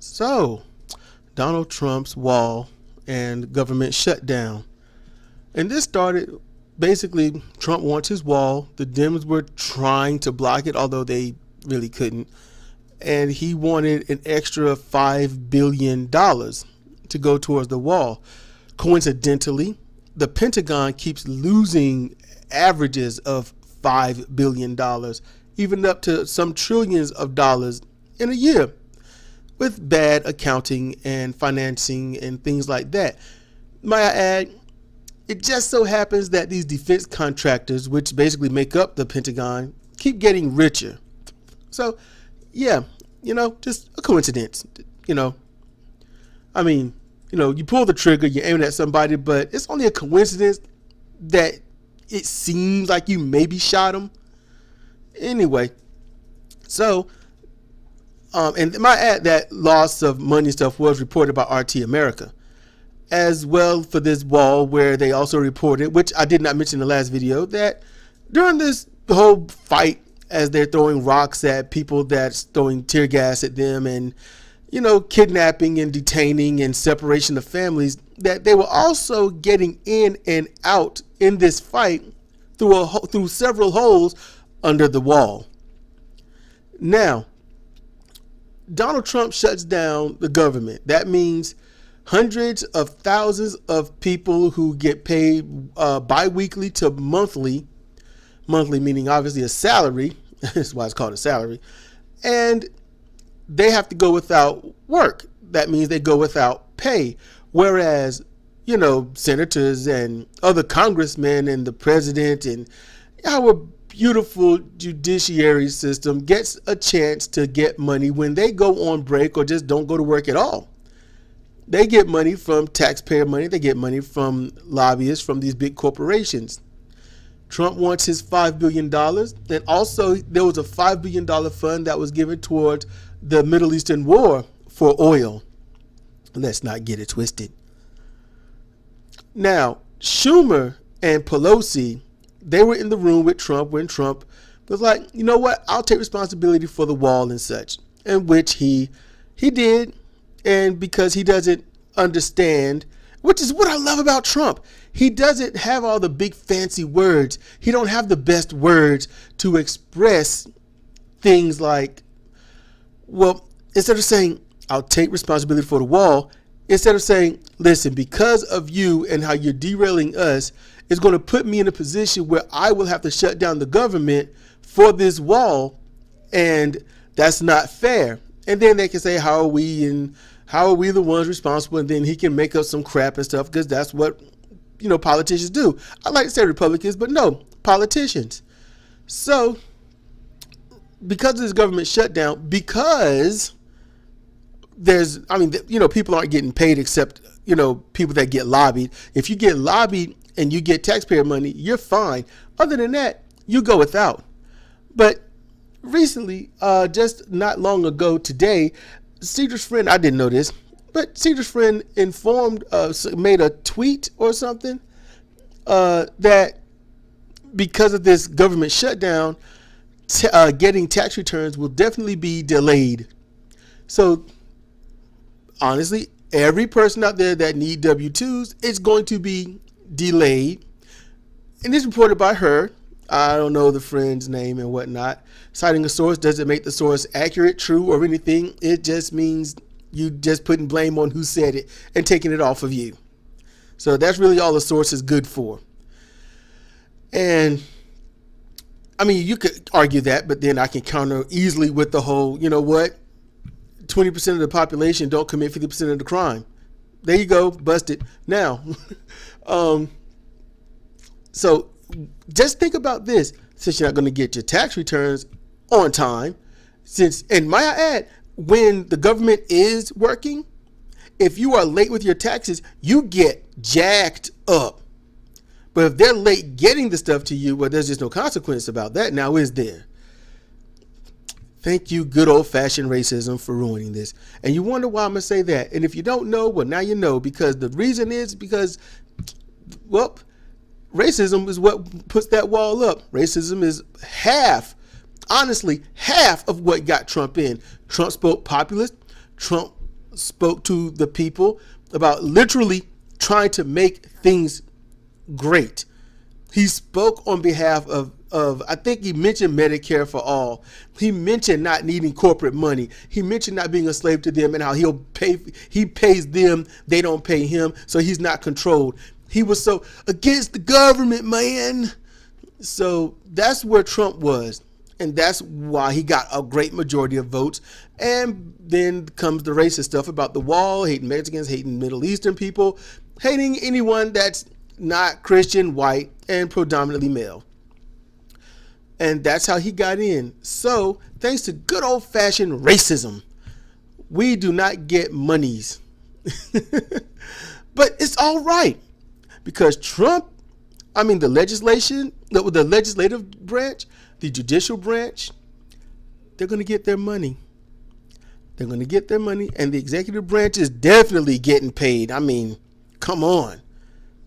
So, Donald Trump's wall and government shutdown. And this started basically, Trump wants his wall. The Dems were trying to block it, although they really couldn't. And he wanted an extra $5 billion to go towards the wall. Coincidentally, the Pentagon keeps losing averages of $5 billion, even up to some trillions of dollars in a year, with bad accounting and financing and things like that. Might I add, it just so happens that these defense contractors, which basically make up the Pentagon, keep getting richer. So, yeah, just a coincidence. I mean, you pull the trigger, you're aiming at somebody, but it's only a coincidence that it seems like you maybe shot him. Anyway, so, and might add that loss of money and stuff was reported by RT America as well for this wall, where they also reported, which I did not mention in the last video, that during this whole fight, as they're throwing rocks at people that's throwing tear gas at them and, kidnapping and detaining and separation of families, that they were also getting in and out in this fight through several holes under the wall. Now, Donald Trump shuts down the government. That means hundreds of thousands of people who get paid bi-weekly to monthly meaning obviously a salary, that's why it's called a salary, and they have to go without work. That means they go without pay. Whereas, senators and other congressmen and the president and our beautiful judiciary system gets a chance to get money when they go on break or just don't go to work at all. They get money from taxpayer money. They get money from lobbyists, from these big corporations. Trump wants his $5 billion. And also, there was a $5 billion fund that was given towards the Middle Eastern war for oil. Let's not get it twisted. Now, Schumer and Pelosi, they were in the room with Trump when Trump was like, you know what, I'll take responsibility for the wall and such. And which he did. And because he doesn't understand, which is what I love about Trump, he doesn't have all the big fancy words. He don't have the best words to express things like, well, instead of saying, I'll take responsibility for the wall, instead of saying, listen, because of you and how you're derailing us, it's going to put me in a position where I will have to shut down the government for this wall, and that's not fair. And then they can say, how are we the ones responsible? And then he can make up some crap and stuff, because that's what, politicians do. I like to say Republicans, but no, politicians. So, because of this government shutdown, because people aren't getting paid except, people that get lobbied. If you get lobbied and you get taxpayer money, you're fine. Other than that, you go without. But recently, just not long ago today, Sidra's friend, I didn't know this, but Sidra's friend made a tweet or something that because of this government shutdown, getting tax returns will definitely be delayed. So honestly, every person out there that need W2s, it's going to be delayed. And this is reported by her. I don't know the friend's name and whatnot. Citing a source doesn't make the source accurate, true, or anything. It just means you just putting blame on who said it and taking it off of you. So that's really all the source is good for. And I mean, you could argue that, but then I can counter easily with the whole, 20% of the population don't commit 50% of the crime. There you go, busted. Now, so just think about this. Since you're not going to get your tax returns on time, and might I add, when the government is working, if you are late with your taxes, you get jacked up. But if they're late getting the stuff to you, well, there's just no consequence about that now, is there? Thank you, good old-fashioned racism, for ruining this. And you wonder why I'm going to say that. And if you don't know, well, now you know, because the reason is because, well, racism is what puts that wall up. Racism is honestly, half of what got Trump in. Trump spoke populist. Trump spoke to the people about literally trying to make things great. He spoke on behalf of I think he mentioned Medicare for all. He mentioned not needing corporate money. He mentioned not being a slave to them and how he pays them, they don't pay him, so he's not controlled. He was so against the government, man. So that's where Trump was. And that's why he got a great majority of votes. And then comes the racist stuff about the wall, hating Mexicans, hating Middle Eastern people, hating anyone that's not Christian, white, and predominantly male. And that's how he got in. So, thanks to good old-fashioned racism, we do not get monies. But it's all right. Because the legislative branch, the judicial branch, they're going to get their money. They're going to get their money. And the executive branch is definitely getting paid. I mean, come on.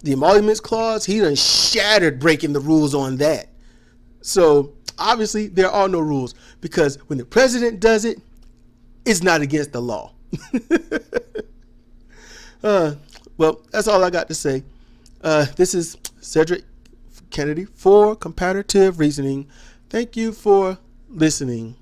The emoluments clause, he done shattered breaking the rules on that. So, obviously, there are no rules. Because when the president does it, it's not against the law. Well, that's all I got to say. This is Cedric Kennedy for Comparative Reasoning. Thank you for listening.